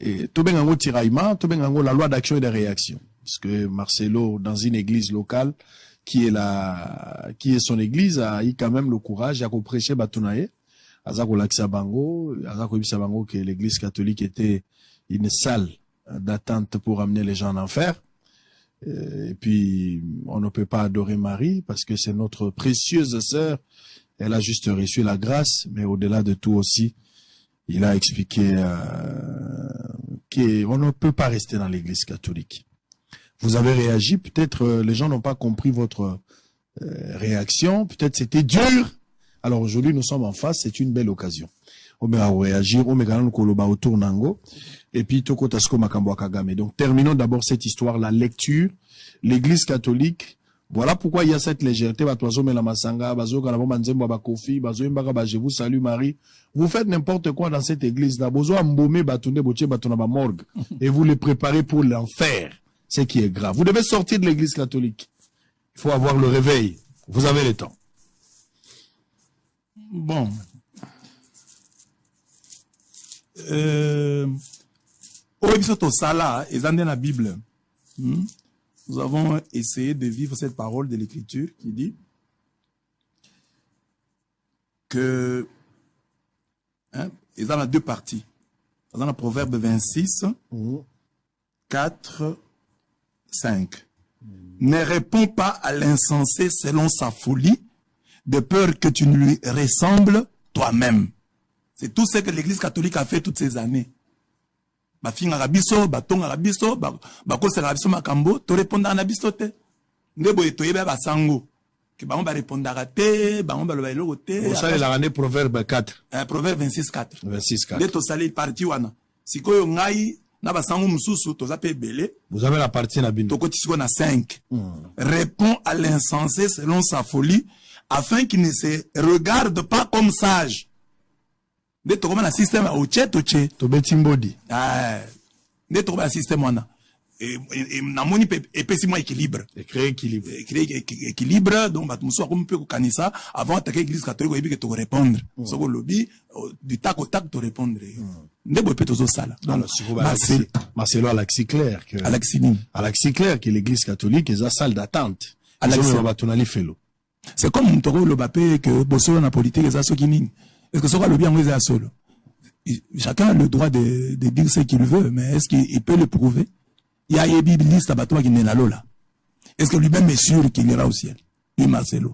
Et tout bien en tiraillement, tout bien en la loi d'action et de réaction. Parce que Marcelo, dans une église locale, qui est son église, a eu quand même le courage, à prêcher Batunaye, Azako Laxabango, Azako Ibisabango, que l'église catholique était une salle d'attente pour amener les gens en enfer. Et puis, on ne peut pas adorer Marie parce que c'est notre précieuse sœur. Elle a juste reçu la grâce, mais au-delà de tout aussi, il a expliqué qu'on ne peut pas rester dans l'église catholique. Vous avez réagi, peut-être les gens n'ont pas compris votre réaction, peut-être c'était dur. Alors aujourd'hui, nous sommes en face, c'est une belle occasion. On va réagir, on va autour nango. Et puis, Toko Tasko Makambo Kagame. Donc, terminons d'abord cette histoire, la lecture. L'église catholique, voilà pourquoi il y a cette légèreté. Je vous salue Marie. Vous faites n'importe quoi dans cette église. Et vous les préparez pour l'enfer. Ce qui est grave. Vous devez sortir de l'église catholique. Il faut avoir le réveil. Vous avez le temps. Bon. Au épisode Sala, et dans la Bible, nous avons essayé de vivre cette parole de l'Écriture qui dit que, ils en ont deux parties. Dans le Proverbe 26, 4, 5. Ne réponds pas à l'insensé selon sa folie, de peur que tu ne lui ressembles toi-même. C'est tout ce que l'Église catholique a fait toutes ces années. Ba finga rabiso, ba tonga rabiso, ba kosa rabiso makambo, to répondre na biso te. Ndebo etoyeba ba sango. Que ba on ba répondre te, ba on ba lo ba eloko te. Vous savez la année Proverbe 4. Proverbe 26 4. 26 4. Dès to sali parti wana. Sikoyo ngai na ba sango mususu to za pe belé. Vous avez la partie na bino. To koti siko na 5. Réponds à l'insensé selon sa folie, afin qu'il ne se regarde pas comme sage. De to comme un système au tchet to betimbodi de to comme un système wana et na moni epesi équilibre et créer équilibre donc bat muso comme peut kanisa avant attaquer l'église catholique et que to répondre so ko lobby du tac au tac to répondre ndebo peut to sala alors si vous Marcelo Alaxi clair que Alaxi clair que l'église catholique est une salle d'attente c'est comme Mtoro le Bapé que bosso na politique ça qui nini. Est-ce que ça va le bien à solo? Chacun a le droit de dire ce qu'il veut, mais est-ce qu'il peut le prouver? Il y a un bibliste à Batoa qui n'est là. Est-ce que lui-même est sûr qu'il ira au ciel? Lui, Marcelo.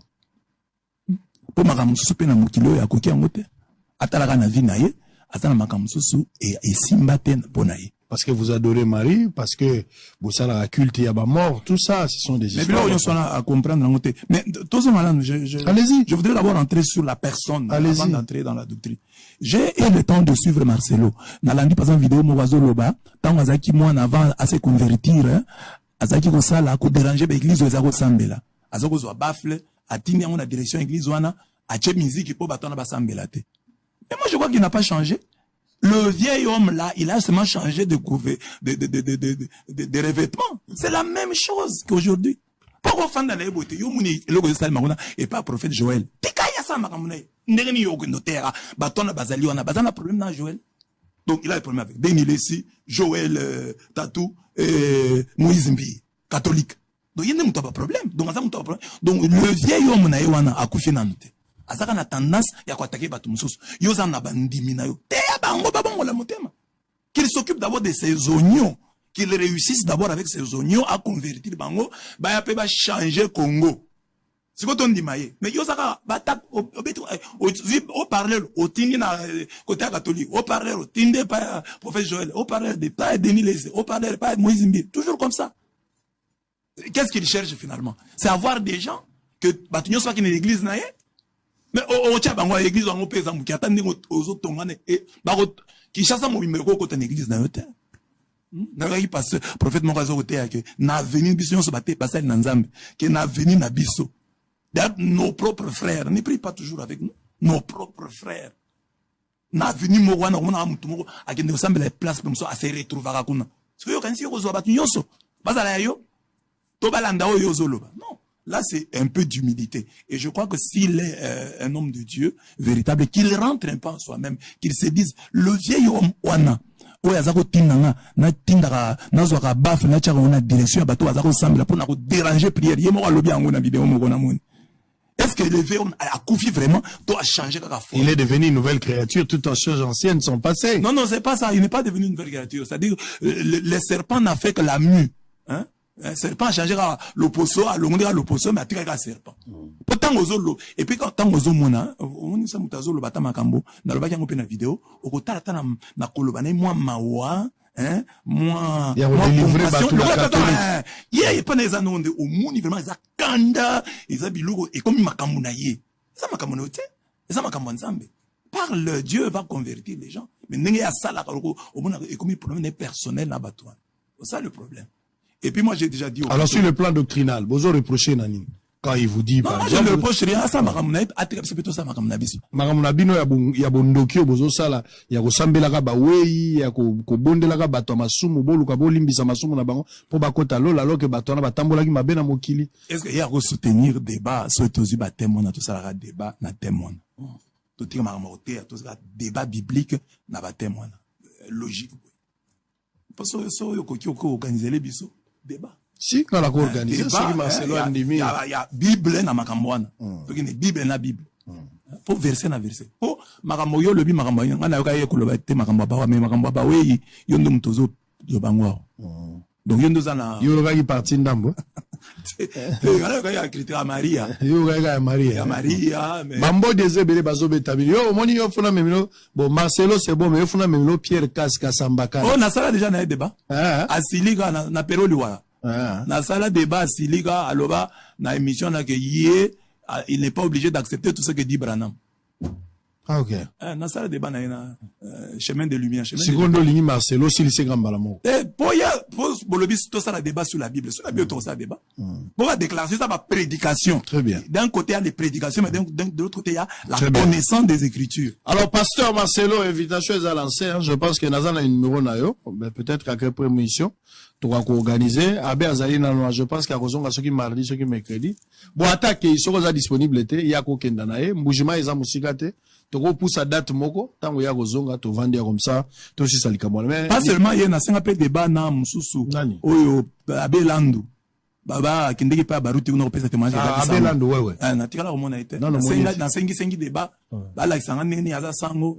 Pour Makamususu, pena mukilo ya koki angote. Atalaka na vi na ye, atala Makamususu et simbaten ponaye. Parce que vous adorez Marie, parce que vous savez la culte y a pas mort, tout ça, ce sont des histoires. Mais là, on sont à comprendre en côté. Mais tous ces malades, allez-y. Je voudrais d'abord entrer sur la personne avant d'entrer dans la doctrine. J'ai eu le temps de suivre Marcelo. Nalandi par exemple vidéo Mowazo Loba, tant Azaki moi en avant à se convertir, Azaki ko sala ko déranger l'église aux Azako Sambela. Azako zo bafle, atini en la direction église wana, a che musique pour batona ba Sambela te. Mais moi je vois qu'il n'a pas changé. Le vieil homme là, il a seulement changé de revêtement. C'est la même chose qu'aujourd'hui. Pourquoi fan dans les beautés, yomuni, logo sal maruna, et pas prophète Joël. Tekaya sa makamuna. Ndeni yoko notera, batona bazali wana, bazana problème dans Joël. Donc il a un problème avec Benilesi, Joël, Tatou, Moïse Mbi, catholique. Donc il n'y a pas problème. Donc le vieil homme na wana a couché nante. Azaka na tendance ya ko attaquer batu mususu yoza na bandimi na yo te bango babongo la motema qu'il s'occupe d'abord de ses oignons, qu'il réussisse d'abord avec ses oignons à convertir bango ba ya pe ba changer Congo siko to ndimaye mais yoza ba tap au parler au tindi na côté catholique au parler au tindi pas prophète Joël au parler de pas Denis Les au parler pas Moïse Mbi toujours comme ça. Qu'est-ce qu'il cherche finalement? C'est avoir des gens que batunyo soit qui n'est l'église na ye. Mais au tcha bango l'église on peut exemple qui attendent aux autres tongane et baro qui chasse mon numéro côté l'église na yote na qui passe prophète mon réseau côté que na venir biso so baté passer na nzambe que na venir na biso nos propres frères ne prient pas toujours avec nous nos propres frères na venir mo wana on a mutu mo akende ensemble la place comme ça à se retrouver kuna so yo kan si yo zo batu nyoso bazala yo to balanda o yo zolo non. Là, c'est un peu d'humilité. Et je crois que s'il est un homme de Dieu véritable, qu'il rentre un peu en soi-même, qu'il se dise, le vieil homme, Oana, oyo aza kotindanga natindaka nazwaka bafe natiaka ngo na direction ya bato baza kosambela mpona koderange prière ye moko alobi yango na video moko namoni. Est-ce que l'éveil a coufi vraiment? Toi, a changé quelque chose. Il est devenu une nouvelle créature. Toutes les choses anciennes sont passées. Non, non, c'est pas ça. Il n'est pas devenu une nouvelle créature. C'est-à-dire, le serpent n'a fait que la mue. Hein? Un serpent a changé l'opposo, à l'opposo, mais a tiré le serpent. Pourtant, aux et puis quand aux mona, on s'est mutazo le batamakambo, dans le bac en la vidéo, au côté na kolobane, moi, mawa, hein, moi, il y a délivré bateau la catholique. Il y a pas des annonces au monde, vraiment, ils a kanda, ils a bilogo, et comme il m'a kamunaye. Ça m'a kamunoté, ça m'a kamunzambe. Parle, Dieu va convertir les gens. Mais n'est pas ça là, au monde, et comme il problème personnel là, batouan. C'est ça le problème. Et puis moi j'ai déjà dit. Alors sur le plan doctrinal, vous avez reproché Nani quand il vous dit. Non, moi je ne reproche rien. Ça makamunaï, c'est plutôt ça makamunabiso. Makamunabino ya bondokio bozo sala ya kosambela ka ba wei ya ko bondela ka bato masumu bolu ka bolimbisa masumu na bango po bakota lola loke bato na batambola ki mabe na mokili. Est-ce qu'il y a ko soutenir débat sur tozi ba témoin na tout ça la débat na témoin. Tout tire makamoté tout ça débat biblique na ba témoin. Logique. Parce que so yo ko organiser les biso. Débat. Si, quand la cour organisée, il y a Bible na makambwana. Donc il y a Bible na Bible. Faut verser na verser. Oh, makamboyo le bi makamboyo. On a eu qu'à écouler te makamboba, mais makamboba oui, yondo mutozo yo bangwa. Donc yondo zana. Yoga qui parti ndambo. On a eu qu'à écrire à Maria. Yoga Maria. Maria. Bambo dezebele bazobe tabili. Yo moni yo funa memino. Bon Marcelo c'est bon mais yo funa memino Pierre Casca Sambaka. Oh na sala déjà na débat. Asiliga na peroli wa. Na sala débat asiliga aloba na émission na que il n'est pas obligé d'accepter tout ce que dit Branham. Ah ok. Na sala débat na chemin de lumière. Secondo ligne Marcelo s'il s'est gambala mo. Pour bolobi tout ça la débat sur la Bible. Sur la Bible tout ça débat. Pour la déclaration ça va prédication. Très bien. D'un côté il y a les prédications mais de l'autre côté il y a la connaissance des Écritures. Alors pasteur Marcelo invitation est à lancer. Je pense que Nazan a un numéro na yo. Peut-être qu'à quelle émission tu vas organiser abe azali na je pense qu'à raison à ce qui mardi ce qui mercredi. Bon attaque ils sont disponibles été il y a kokenda na ye mbujima eza musika te. Toko poussa date moko tango ya kozonga to vendre comme ça to si salika moi mais pas seulement il y a un peu débat na mususu oyo abelandu baba kindeki pa baruti uno pesa témoignage abelandu wewe na tikala komona ite na sengi débat bala kisanga nini aza sango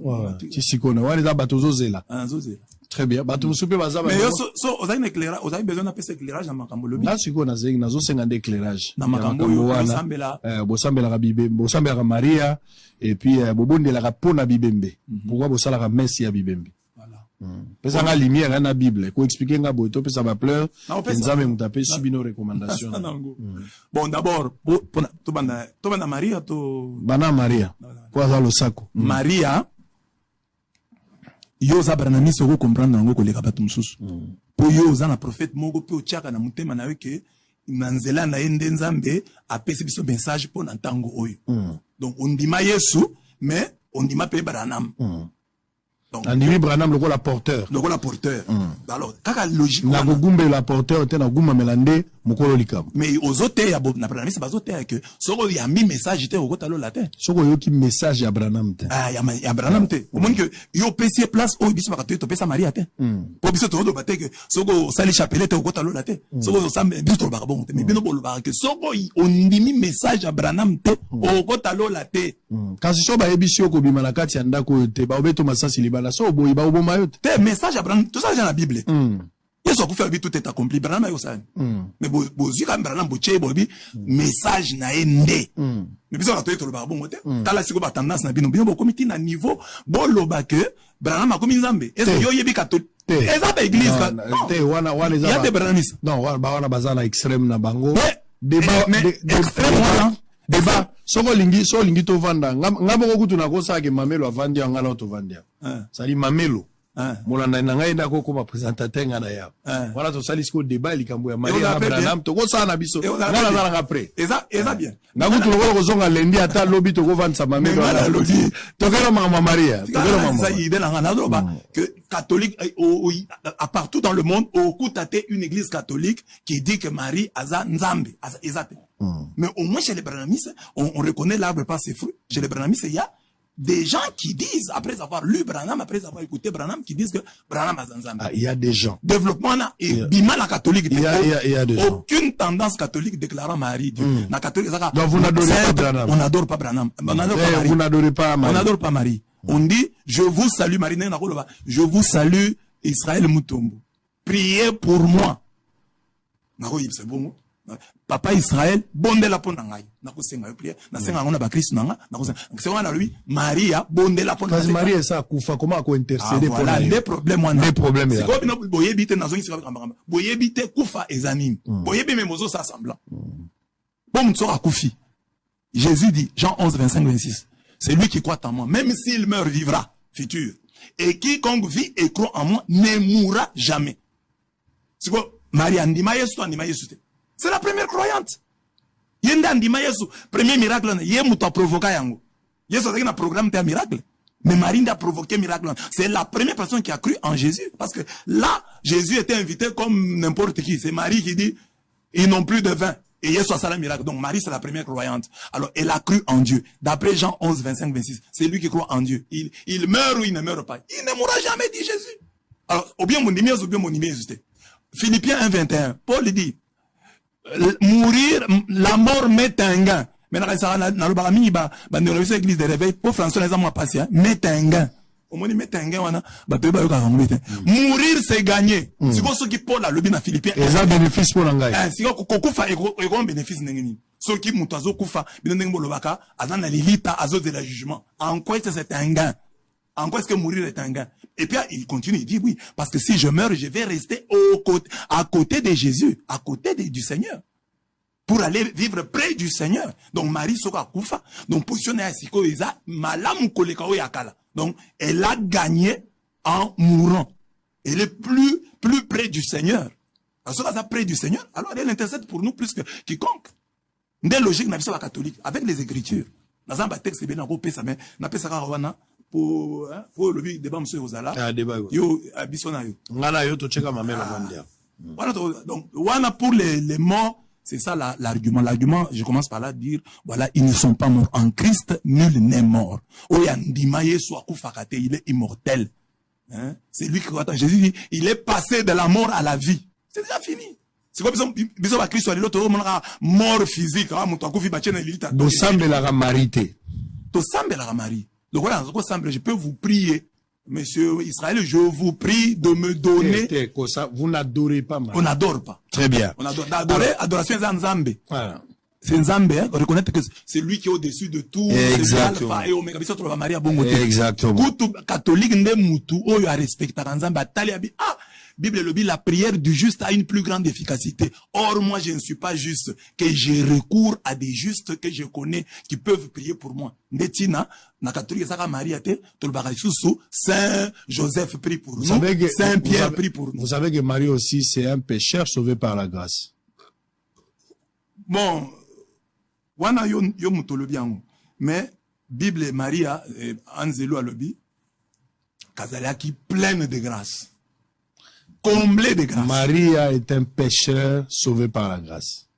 tisikona wale za batozo zela zozela très bien bato musupe bazaba mais so oza une éclairage oza besoin na pesa éclairage na makambo lobi na sikona zengi nazo senga d'éclairage na makambo yo sambela bosambela ka bibembe bosambela ka Maria et puis bobondela ka pona bibembe pourquoi bosala ka messe ya bibembe voilà pesa nga lumière na Bible ko expliquer nga boto pesa ba pleur nzambe mutape subino recommandation bon d'abord to bana Maria to bana Maria kwa za losako Maria yo za Branham soko comprendre ngo koleka bato mususu po yo za na prophète moko pe otiaka na mutema na yo ke manzela na ende nzambe apesi biso message po na ntango oyo donc on ndima Yesu mais on ndima pe Branham Andimi Branham le la porteur. Le la porteur. Alors, kaka logique. Na gugumbe la porteur te na guma melande mukolo likam. Mais aux autres ya na Branham c'est pas autres que soko ya mi message te okota lo latin. Soko yo ki message ya Branham te. Ah ya Branham te. Au moins que yo pesi place o biso bakato to pesa Maria te. Po biso to do bate que soko sali chapelet te okota lo latin. Soko sambe biso to bakabon te. Mais bino bolo ba que soko on ndimi message ya Branham te okota lo latin. Kasi so ba ebisio ko bima na kati ya ndako te ba obeto masasi libala so boyi ba oboma yo te message à Branham tout ça dans la Bible yeso ko faire tout est accompli Branham yo ça mais bozi ka Branham boche bobi message na ende mais biso ka to ba bon te tala siko ba tendance na bino bino komiti na niveau bolo ba que Branham a komi nzambe est yo yebi catholique ezaba église te wana il y a des Branhamistes non wana bazana extrême na bango débat extrême débat soko lingi so lingi to vanda ngabo ko kutuna ko sake mamelo avandi ngala to vandia sali mamelo molanda na ngai ndako ko ba présentateur ngana ya voilà to sali ko débat likambo ya Maria Branham to ko sana biso ngala na après eza bien ngakutu ko zonga lendi ata lobby to ko vanda mamelo ala lobby to kero mama Maria to kero mama ça idée na ngana droba que catholique à partout dans le monde au kutate une église catholique qui dit que Marie aza nzambe aza ezate. Mais au moins chez les Branhamistes, on reconnaît l'arbre par ses fruits. Chez les Branhamistes, il y a des gens qui disent, après avoir lu Branham, après avoir écouté Branham, qui disent que Branham a Zanzambe. Ah, il y a des gens. Développement, et bima la catholique. Il y a des gens. Aucune tendance catholique déclarant Marie. La catholique, donc vous n'adorez pas Branham. On n'adore pas Branham. On n'adore pas Marie. Vous n'adorez pas Marie. On n'adore pas Marie. On dit, je vous salue Marie. Je vous salue Israël Mutombo. Priez pour moi. C'est bon. Papa Israël, bonde la pona ngai. Nakosenga yo prière. Nasenga ngona ba Christ nanga. Nakosenga na lui Maria bonde la pona. Parce que Marie ça kufa comment ko intercéder pour voilà des problèmes wana. Des problèmes. C'est quoi bino boyebite nazo ngi sikaba kamba. Boyebite kufa ezanime. Boyebi memozo ça semblant. Bon mtsora kufi. Jésus dit Jean 11 25 26. C'est lui qui croit en moi, même s'il meurt vivra futur. Et quiconque vit et croit en moi ne mourra jamais. C'est quoi Marie andima Yesu andima Yesu. C'est la première croyante. Yenda andima Yesu, premier miracle, yé muto provoqué yango. Yesu a un programme de miracle. Mais Marie a provoqué miracle. C'est la première personne qui a cru en Jésus. Parce que là, Jésus était invité comme n'importe qui. C'est Marie qui dit, ils n'ont plus de vin. Et Yesu a ça le miracle. Donc Marie, c'est la première croyante. Alors, elle a cru en Dieu. D'après Jean 11, 25, 26, c'est lui qui croit en Dieu. Il meurt ou il ne meurt pas. Il ne mourra jamais, dit Jésus. Alors, ou bien mon numéro, ou bien mon numéro. Philippiens 1, 21. Paul dit, mourir, la mort met un gain. Maintenant, ça va dans le barami, l'église de réveil, pour François, les hommes passé, met un gain. Au moins, met un gain, mourir, c'est gagner. C'est comme ce qui Paul a le bien à Philippiens. Et ça bénéfice pour l'engagement. C'est comme Kokufa et grand bénéfice n'engagement. Ceux qui montent à Zokufa, bien n'engagement le baka, à dans l'élita, à de la jugement. En quoi est-ce que c'est un gain? En quoi est-ce que mourir est un gain? Et puis, il continue, il dit oui, parce que si je meurs, je vais rester à côté de Jésus, à côté du Seigneur. Pour aller vivre près du Seigneur. Donc, Marie Soka Koufa, donc, positionné à Siko, Isa, Malam Kolekao Yakala. Donc, elle a gagné en mourant. Elle est plus près du Seigneur. Parce qu'elle est près du Seigneur, alors elle intercède pour nous plus que quiconque. Des logiques, n'a pas catholique, avec les Écritures. Dans un texte, c'est bien, on peut ça, mais, n'a pas ça, pour le débat, monsieur Ozala. Ah, débat. Yo, abissona yo. Ngana yo, to cheka ma mère la vandia. Voilà, donc, voilà pour les morts, c'est ça l'argument. L'argument, je commence par là dire, voilà, ils ne sont pas morts. En Christ, nul n'est mort. Oyandimaye soit koufakate, il est immortel. Hein? C'est lui qui croit en Jésus dit, il est passé de la mort à la vie. C'est déjà fini. C'est comme si Christ soit l'autre mort physique. Dosambe la marité. Dosambe la Marie. Donc voilà, je peux vous prier, monsieur Israël, je vous prie de me donner. Vous n'adorez pas Marie. On n'adore pas. Très bien. On adore. Adorer, adoration c'est Nzambe. Voilà. C'est Nzambe, hein? Reconnaître que c'est lui qui est au-dessus de tout. Exactement. Et Oméga, biso trouva Maria bon exactement. Kutu catholique nde mutu oyo a respecta Nzambe atali abi Bible le dit, la prière du juste a une plus grande efficacité. Or, moi, je ne suis pas juste, que je recours à des justes que je connais, qui peuvent prier pour moi. Netina, na catholique, ça Marie ate, Saint Joseph prie pour nous, Saint Pierre prie pour nous. Vous savez que Marie aussi, c'est un pécheur sauvé par la grâce. Bon, wana yo mutolobi yango. Mais, Bible Maria, Anzelo alobi, kazalaki pleine de grâce. Comblé de grâce. Maria est un pécheur sauvé par la grâce.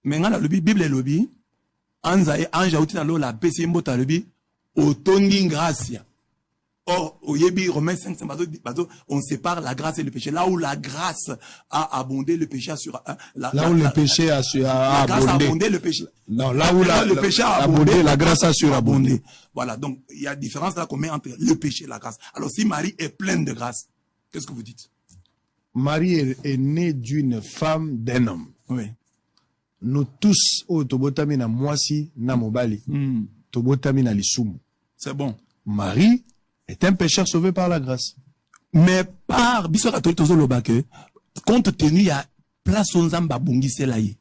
Mais dans la Bible, lobby, anja outi na lo la pesi mbota lobby, otongi grâce. Or, au Yébi, Romains 5, on sépare la grâce et le péché. Là où la grâce a abondé, le péché a là où le péché a abondé, le péché. Non, là où le péché a abondé, la grâce a surabondé. Voilà, donc il y a différence là qu'on met entre le péché et la grâce. Alors si Marie est pleine de grâce, qu'est-ce que vous dites? Marie est née d'une femme, d'un homme. Oui. Nous tous, tobotami na mwasi na mobali, tobotami na lisumu. C'est bon. Marie est un pécheur sauvé par la grâce. Mais par biso catholique tozo lobake, compte tenu ya place onzamba bongise la ye.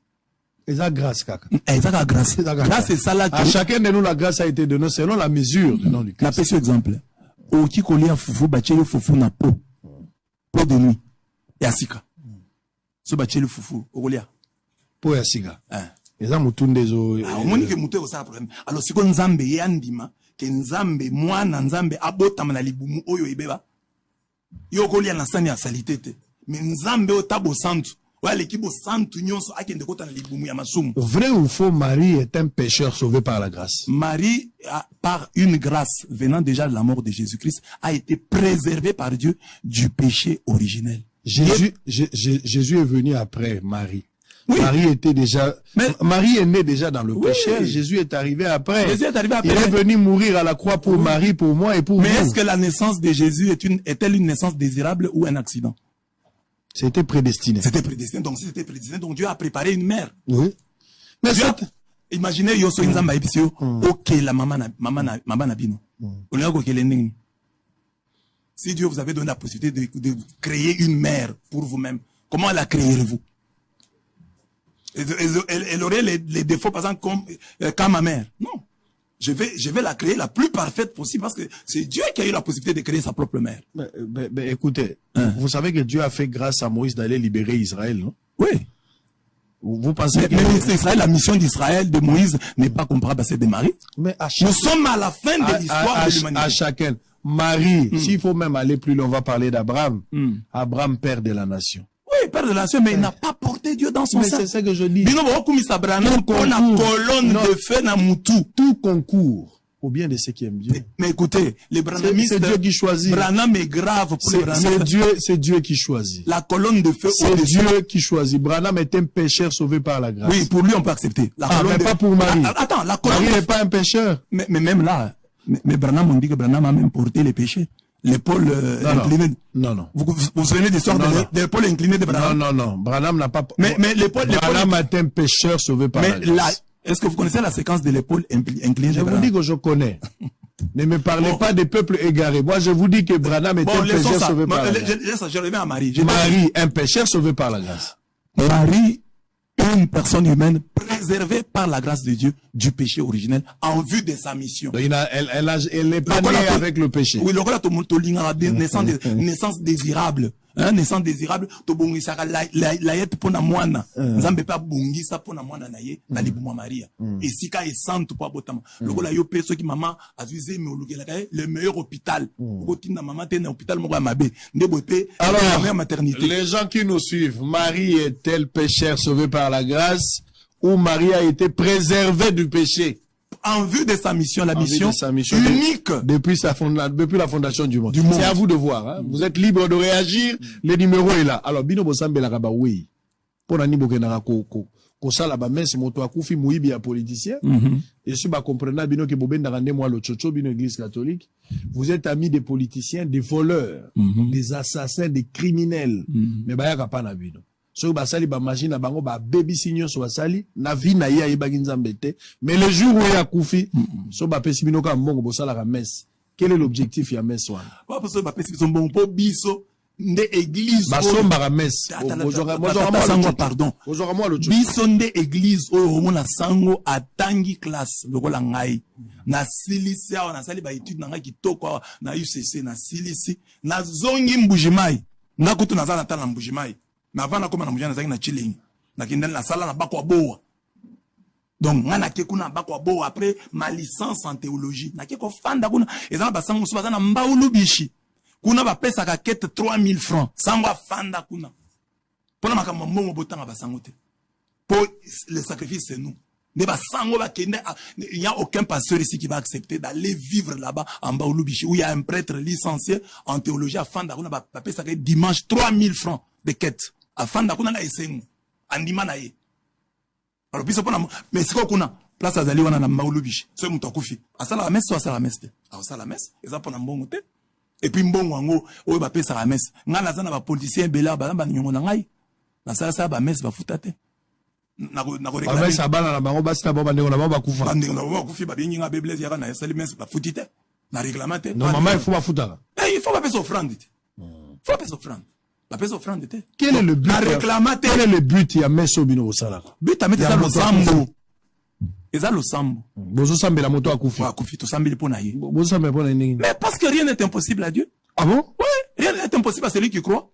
Et ça grâce kaka. Et ça grâce. Grâce c'est ça là. À chacun de nous la grâce a été donnée selon la mesure du nom du Christ. Na pesi exemple. Oki kolia fufu bacheli fufu na po. Po de nuit. Et asika. So bacheli fufu okolia. Po ya sika. Eza mutunde zo. Omoni ke mutu ça problème. Alors siko nzambe ye andima ke nzambe mwana nzambe abotama na libumu oyo ebeba. Yo kolia na sani ya salité te. Mais nzambe o tabo santu Ouais, l'équipe au centre union a qui ndeko tana libumu ya masumu. Vrai ou faux, Marie est un pécheur sauvé par la grâce? Marie, par une grâce venant déjà de la mort de Jésus-Christ, a été préservée par Dieu du péché originel. Jésus est venu après Marie. Oui. Marie était déjà, Marie est née déjà dans le péché. Oui. Jésus est arrivé après. Jésus est arrivé après. Il est venu mourir à la croix pour Marie, pour moi et pour vous. Mais est-ce que la naissance de Jésus est-elle une naissance désirable ou un accident? C'était prédestiné. C'était prédestiné. Donc, si c'était prédestiné, donc Dieu a préparé une mère. Oui. Mais imaginez, yo so inzamba episio, ok, la maman na bino. Si Dieu vous avait donné la possibilité de créer une mère pour vous-même, comment la créerez-vous? Elle aurait les défauts, par exemple, comme ma mère. Non. Je vais la créer la plus parfaite possible parce que c'est Dieu qui a eu la possibilité de créer sa propre mère. Mais écoutez, vous savez que Dieu a fait grâce à Moïse d'aller libérer Israël, non? Oui. Vous pensez que... Mais Israël, la mission d'Israël, de Moïse, n'est pas comparable à celle de Marie. Mais nous sommes à la fin de l'histoire de l'humanité. À chacun. Marie, s'il faut même aller plus loin, on va parler d'Abraham. Abraham, père de la nation. Oui, père de la nation, mais il n'a pas porté Dieu dans son sein. C'est ça que je dis. Tout concourt au bien de ceux qui aiment Dieu. Mais écoutez, les branhamistes, c'est Dieu qui choisit. Branham est grave pour les branhamistes. C'est Dieu qui choisit. La colonne de feu. C'est Dieu qui choisit. Branham est un pécheur sauvé par la grâce. Oui, pour lui on peut accepter. Mais pas pour Marie. Attends, la colonne. Marie n'est pas un pécheur. Mais même là, mais Branham, on dit que Branham a même porté les péchés. L'épaule inclinée. Non. Vous vous souvenez de l'histoire de l'épaule inclinée de Branham? Non. Branham n'a pas. Mais l'épaule. Branham est un pécheur sauvé par la grâce. Est-ce que vous connaissez la séquence de l'épaule inclinée? Je vous dis que je connais. Ne me parlez pas des peuples égarés. Moi, je vous dis que Branham est un pécheur sauvé par la grâce. Je reviens à Marie. Marie, un pécheur sauvé par la grâce. Marie, une personne humaine préservée par la grâce de Dieu du péché originel en vue de sa mission. Donc, elle n'est pas née avec le péché. Oui, naissance désirable. Naissance désirable, to bongisaka la yet pona mwana. Nzambe pa bongisa pona mwana na ye, na libuma Maria. Et sika est sante po abotama. Lokola yo pe soki maman azuze me olukela kaye le meilleur hôpital. Okotinda maman te na hôpital moko ya mabe. Ndebo pe la meilleure maternité. Les gens qui nous suivent, Marie est-elle pécheur sauvé par la grâce ou Marie a été préservée du péché? En vue de sa mission, la mission unique depuis la fondation du monde. C'est à vous de voir. Hein? Vous êtes libre de réagir. Le numéro est là. Alors, bino bosambe la kaba oui. Pour nani bokenara ko sala ba messe moto akufi muibi ya politicien. Et si ba comprendre bino ke bobenda rande moi le chocho bino église catholique. Vous êtes amis des politiciens, des voleurs, des assassins, des criminels. Mais ba ya pa na bino. So basali ba machine bango ba baby signo so basali na vie na ye ayebaki nzambe te mais le jour où ya kufi so ba pesi bino ka mbongo bosala ka messe. Quel est l'objectif ya messe wana? Pas parce que ba pesi son bon po biso nde église basomba ka messe. Pardon. Biso nde église oyo mona sango atangi classe lokola ngai na silisi awa na sali ba étude na ngai kitoko na UCC na silisi na zongi mbujimai na kutu na zana tala mbujimai. Mais avant, comme on a na chilling, na kindel na sala na bakwa boa. Donc, on a kuna bakwa boa après ma licence en théologie. Na ko fanda kuna, ezana basango so bazana mbaulu bishi. Kuna ba pesa ka quête 3000 francs. Sangwa fanda kuna. Pona makambo mbongo botanga basango te. Pour le sacrifice c'est nous. Mais basango ba kende, il y a aucun pasteur ici qui va accepter d'aller vivre là-bas en Baoulou bishi où il y a un prêtre licencié en théologie à fanda kuna ba pesa ka dimanche 3000 francs de quête. Afin d'akuna na esengu andima na ye alors biso pona mais siko kuna place azali wana na maulubishi so muto akufi asala la messe so asala la messe asala la messe eza pona mbongo te et puis mbongo ngo oyo ba pesa la messe ngana zana ba politicien bela ba nyongo na ngai na sala ba messe ba futa te na ko réclamer ba messe abana na bango basi na ba ndeko na ba kufa ba ndeko na ba kufi ba bingi nga bible ya na sala messe ba futite na réclamer te non maman il faut ba futa il faut ba pesa offrande faut pesa offrande. La pèse offrande était. Quel est le but? Quel est le but? Il y a mis au bino au salaire. But à mettre ça le sambo. Et ça le sambo. Bozo sambe la moto à koufi. À koufi, tout sambe le ponaïe. Bozo sambe le ponaïe. Mais parce que rien n'est impossible à Dieu. Ah bon? Oui, rien n'est impossible à celui qui croit.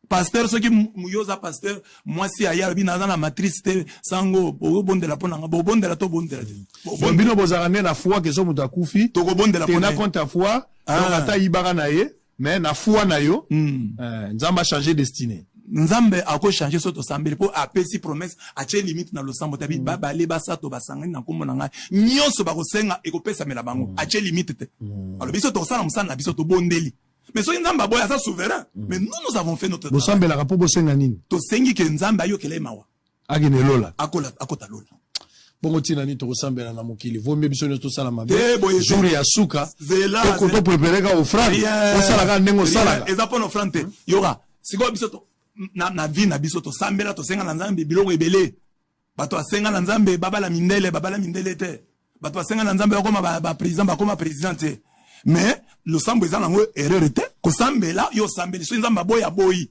Pasteur, ceux qui mouyosa pasteur, moi si ailleurs, bina dans la matrice, sango, bon de la ponanga, bon de la to bon de la. Bino bozarane la foi que so moto à koufi. Togo bon de la ponanga. Tena compte ta foi. Donc ata ibara nae. Mais na foi na yo, nzamba changer destinée. nzambe ako changer soto sambele po apesi promesse ache limite na losambo tabi baba le basato basangani na kombo na ngai nyonso bakosenga ekopesa mela bango ache limite te alors biso to sala musana na biso to bondeli mais soki nzambe aboya sa souverain mais nous avons fait notre bosambe la rapo bosenga nini to sengi ke nzambe ayokele mawa agine lola akota lola bongo tina ni to sambela na mokili vombe biso ne to sala mabe boye jour ya suka zela ko to preparer offrande o sala ka ndengo sala ezapo na offrande yoga siko biso to na vie na biso to sambela to senga na nzambe biloko ebele bato asenga na nzambe babala mindele te bato asenga na nzambe bakoma ba président bakoma président te mais le sambo ezana ngo erreur te ko sambela yo sambeli so nzamba boya boyi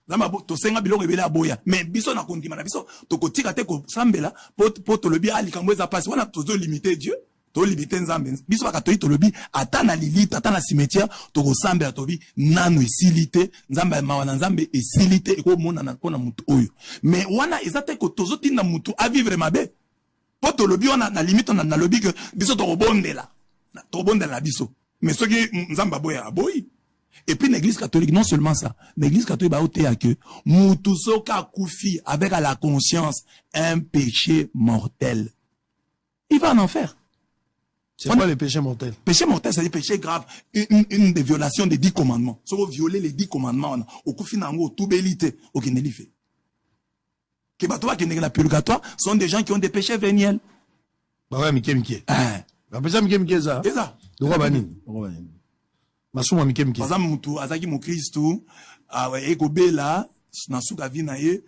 nzamba to senga biloko ebele aboya mais biso na kondima na biso to kotika te ko sambela po to lobi ali kambo eza passe wana to limiter Dieu to limiter nzambe biso baka to lobi ata na lilite ata na cimetière to ko sambela to bi nanu esilite nzamba mawana nzambe esilite eko mona na pona mutu oyo mais wana ezate ko tozotinda mutu a vivre mabe po to lobi wana na limite na lobi que biso to bondela na biso mais ce qui nzamba boya aboyi. Et puis l'église catholique, non seulement ça, l'église catholique va ôter à que Mutusoka Koufi avec à la conscience un péché mortel. Il va en enfer. C'est quoi le péché mortel? Péché mortel, c'est-à-dire péché grave, une des violations des 10 commandements. Si vous violez les 10 commandements, au Koufi nango, tout bélité, au Kinelife. Qui va qui n'est la purgatoire, sont des gens qui ont des péchés véniels. Bah ouais, Miké. Après ça, Miké, ça. C'est ça. Masuma Miké. Par exemple, mutu azaki mu Kristu ekobela na suka vi na ye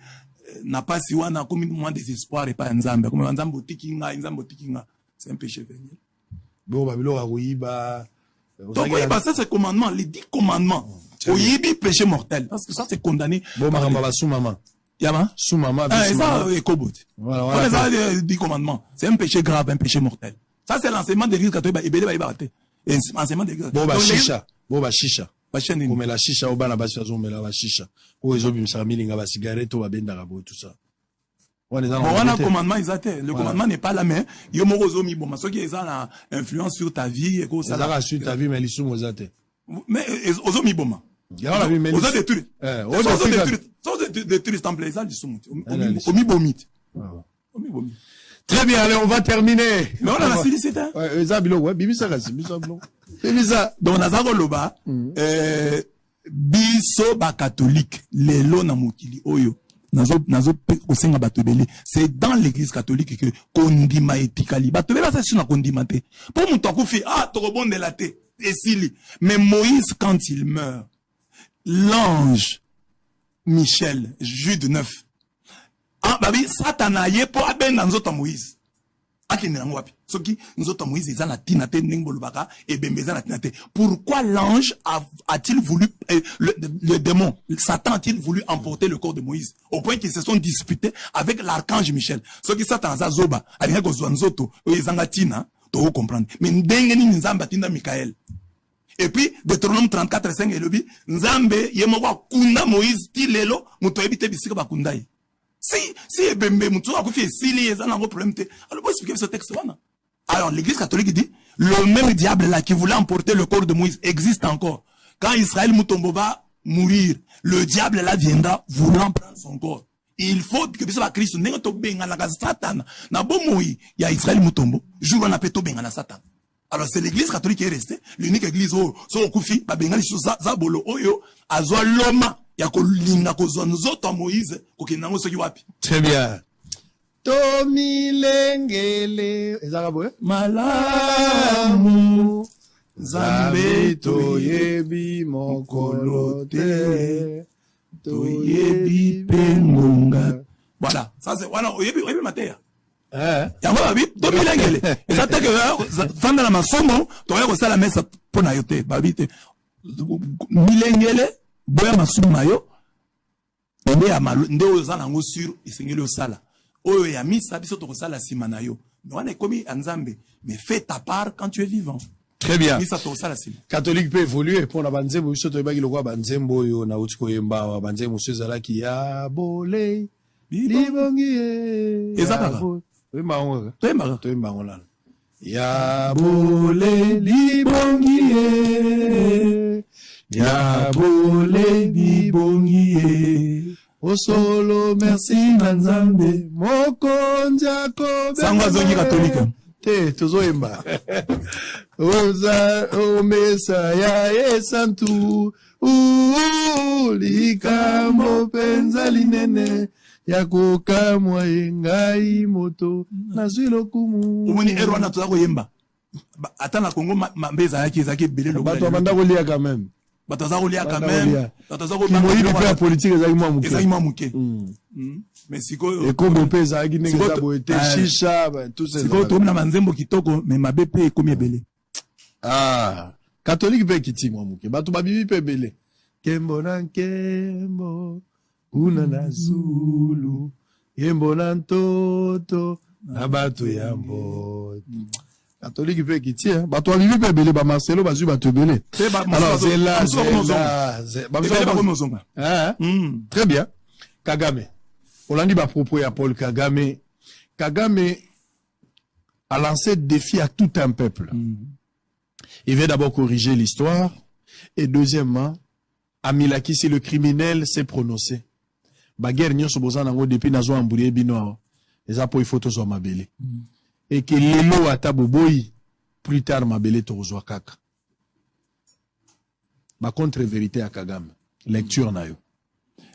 na pasi wana comme moins désespoir et pas nzambe comme nzambe otikinga c'est un péché véniel. Bon babilo aruiba. Donc ça c'est commandement, les 10 commandements. Oyibi péché mortel parce que ça c'est condamné. Bon maramba soumama. Yama soumama. Ça ekobot. Voilà ça les 10 commandements. C'est un péché grave, un péché mortel. Ça c'est l'enseignement de l'église catholique ebele ba ibate. Enseignement de l'église. Bon ba shisha. Bon ba shisha. Bachani. Comme la shisha au bana basi azomela ba shisha. O ezobi msamilinga ba cigarette o babenda rabo tout ça. Bon, on a un commandement, le commandement n'est pas là, mais il y a un bon, ce qui a influence sur ta vie, et ça a sur ta vie, mais ils sont aux athées. Mais, aux hommes, bon, il y a la vie, mais aux autres détruits. Aux détruits, temple, ils sont au mi-bomit. Très bien, allez, on va terminer. Mais on a la félicité. Ouais, Zabilo, ouais, Bibi Sarasi, Bibi Sarasi. Donc, Nazaro Loba, biso ba catholique, les lots na mokili, oyo. C'est dans l'église catholique que kondima etikali. Batobela ça sur na kondima te. Pour muto fi torobon de la te esili. Mais Moïse quand il meurt, l'ange Michel, Jude 9. Babi Satana ye po abenda nzoto Moïse. Akine nango wapi. Soki nzoto Moïse ezana tina te ningolo baka et bembezana tina te. Pourquoi l'ange a-t-il voulu le démon Satan a-t-il voulu emporter le corps de Moïse au point qu'ils se sont disputés avec l'archange Michel. Soki Satan za zoba alinga ko zwa nzoto ezanga tina to comprendre. Mais ndenge ni nzamba tinda Michael. Et puis Deutéronome 34:5 elobi nzambe yemoko kunda Moïse ti lelo muto ebite bisika bakundai. Si ebembe mutu akufi esili ezana ngo problème te. Alors pour expliquer ce texte là. Alors l'église catholique dit le même diable là qui voulait emporter le corps de Moïse existe encore. Quand Israël Mutombo va mourir, le diable là viendra voulant prendre son corps. Il faut que biso ba Christ ndenge to benga na Satan. Na bomoi ya Israël Mutombo, jour on appelle to benga na Satan. Alors c'est l'église catholique qui est restée, l'unique église où so okufi ba benga liso za bolo oyo azwa loma ya ko linga ko zwa nzoto Moïse ko kinango soki wapi. Très bien. Tomi lengele ezaka boye malamu Zambe toyebi mokolote toyebi pengonga. Voilà, ça c'est voilà oyebi mateya. Yango babi tomi lengele. Ezate que fanda na masomo toya ko sala mesa pona yote babi te. Milengele boya masumu na yo. Nde ozana ngo sur isengeli osala. Oyo ya misa biso to sala sima na yo. Mais on est komi anzambe, mais fais ta part quand tu es vivant. Très bien. Misa to sala sima. Catholique peut évoluer pour na banzembo biso to ebaki lokwa banzembo yo na utiko yemba wa banzembo sezala ki ya bole libongi ezaka. Oui maonga. To yemba ngolana. Ya bole libongi ya bole libongi Osolo merci Nanzambe. Mokonja kobe. Sangwa zongi catholique. Te, tozoemba. Oza, omesa ya esantu. Likambo penza linene. Yakoka mwa ngai moto. Nazwilo kumu. Omoni erwana tozako yemba. Ata na Congo mbeza yaki ezaki belé le. Bato banda kolia quand même. Bato za kolia quand même. Bato za kolia. Moyi de faire politique ezaki mwa muke. Ezaki mwa muke. Mais siko Ekombo peza aki nengeza boete shisha tout ça. Siko to na manzembo kitoko mais mabe pe ekomi ebele. Ah, catholique pe kiti mwa muke. Bato babibi pe belé. Kembo na kembo. Una na Zulu, yembo na ntoto, na bato ya mbote. Catholique pe kiti, bato abibi pe belé, ba Marcelo bazui bato belé. Alors, c'est là, très bien. Kagame. Olandi ba propos à Paul Kagame. Kagame a lancé défi à tout un peuple. Il veut d'abord corriger l'histoire. Et deuxièmement, Amilaki, si le criminel s'est prononcé. Baguerre nyonso boza nango depuis nazo ambourie bino eza po ifoto zo mabele et que lelo ata boboyi plus tard mabele to zo kaka ba contre vérité à Kagame lecture na yo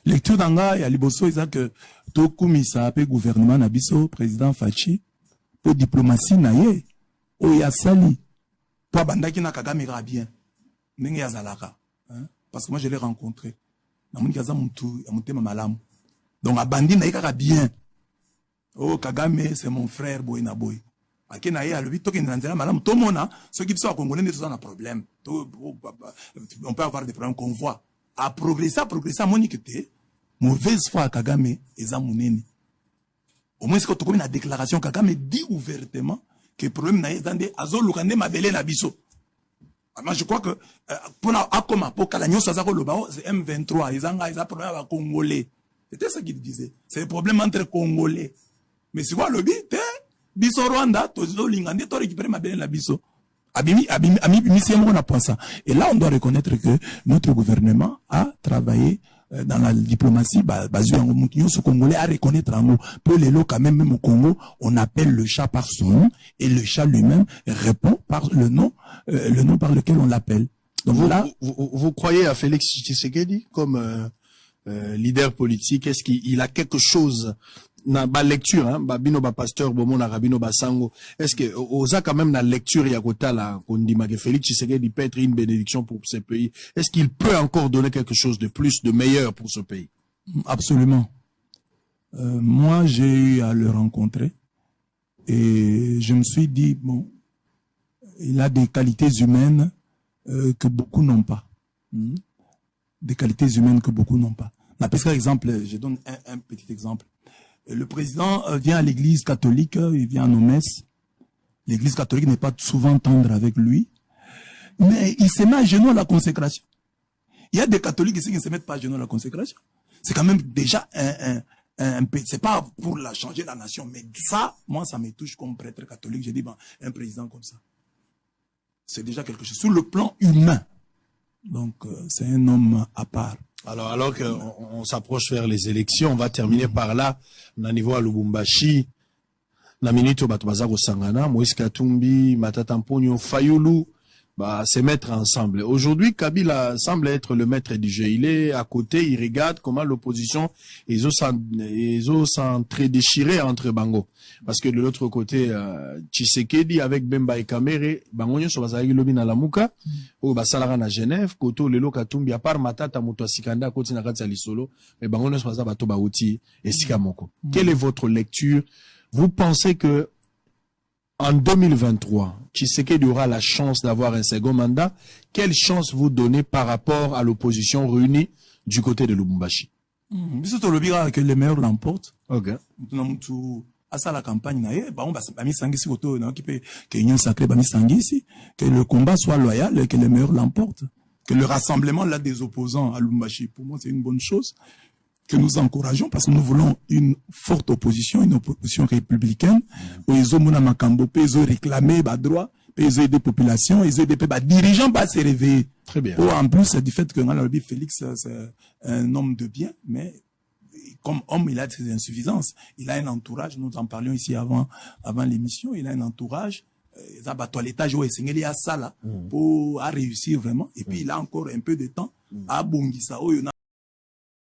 ya liboso eza que to kumisa pe gouvernement na biso président Fachi po diplomatie na ye o ya sali po bandaki na Kagame ra bien ndenge ya zalaka parce que moi je l'ai rencontré na moni kaza mutu ya mutema malamu. Donc, à Bandi, na yaka bien. Oh, Kagame, c'est mon frère, boy na boy. Ake na ya, lui, toke nanzela, madame, tout le monde, ceux qui sont congolais, ils ont un problème. On peut avoir des problèmes qu'on voit. À progresser, monique, mauvaise foi à Kagame, et à Mounene. Au moins, c'est quand tu connais la déclaration, Kagame dit ouvertement que le problème n'a pas été azo lukande mabele na biso. Moi, je crois que, pour la Akoma, pour Kalanyo, c'est M23, ils ont un problème avec Congolais. C'était ce qu'il disait. C'est le problème entre Congolais. Mais c'est quoi le but? Biso Rwanda, tozo lingande, to récupérer ma belle la biso. Abimi, on a point ça. Et là, on doit reconnaître que notre gouvernement a travaillé dans la diplomatie, basé en Moutinho, ce Congolais à reconnaître en nous. Pour les lots, quand même au Congo, on appelle le chat par son nom, et le chat lui-même répond par le nom par lequel on l'appelle. Donc vous croyez à Félix Tshisekedi comme, leader politique, est-ce qu'il a quelque chose na ba lecture hein bino ba pasteur bomo na rabino basango, est-ce que oza quand même na lecture ya kota la kondima que Félix Tshisekedi peut être une bénédiction pour ce pays, est-ce qu'il peut encore donner quelque chose de plus, de meilleur pour ce pays? Absolument. Moi j'ai eu à le rencontrer et je me suis dit bon, il a des qualités humaines que beaucoup n'ont pas. Des qualités humaines que beaucoup n'ont pas. Par exemple, je donne un petit exemple. Le président vient à l'église catholique, il vient à nos messes. L'église catholique n'est pas souvent tendre avec lui, mais il se met à genoux à la consécration. Il y a des catholiques ici qui ne se mettent pas à genoux à la consécration. C'est quand même déjà c'est pas pour changer la nation, mais ça, moi, ça me touche comme prêtre catholique. J'ai dit, ben, un président comme ça, c'est déjà quelque chose. Sur le plan humain, donc, c'est un homme à part. Alors qu'on s'approche vers les élections, on va terminer par là. Na niveau à Lubumbashi, na minute bato bazako sangana, Moïse Katumbi, Matata Mponyo, Fayulu, se mettre ensemble. Aujourd'hui, Kabila semble être le maître du jeu. Il est à côté, il regarde comment l'opposition, ils ont s'entre-déchiré entre Bango. Parce que de l'autre côté, Tshisekedi avec Bemba et Kamere, Bango nyo so bazali lobi na Lamuka, ou basalara na Genève, koto lelo Katumbi, à part Matata Muto Sikanda, koti na kati lisolo, mais Bango nyo so bazali bato bauti et Sikamoko. Quelle est votre lecture? Vous pensez que en 2023, Tshisekedi aura la chance d'avoir un second mandat. Quelle chance vous donnez par rapport à l'opposition réunie du côté de Lubumbashi? Biso le bira que les meilleurs l'emportent. Ok. À ça la campagne que le combat soit loyal et que les meilleurs l'emportent. Que le rassemblement là des opposants à Lubumbashi, pour moi c'est une bonne chose. Que nous encourageons parce que nous voulons une forte opposition, une opposition républicaine, où ils ont réclamé des droits, ils ont des populations, ils ont des dirigeants pas se réveiller. Très bien. En plus, du fait que Félix, c'est un homme de bien, mais comme homme, il a ses insuffisances. Il a un entourage, nous en parlions ici avant l'émission, il a un entourage, l'étage où il y a ça là, pour réussir vraiment. Et puis il a encore un peu de temps à Bongisa.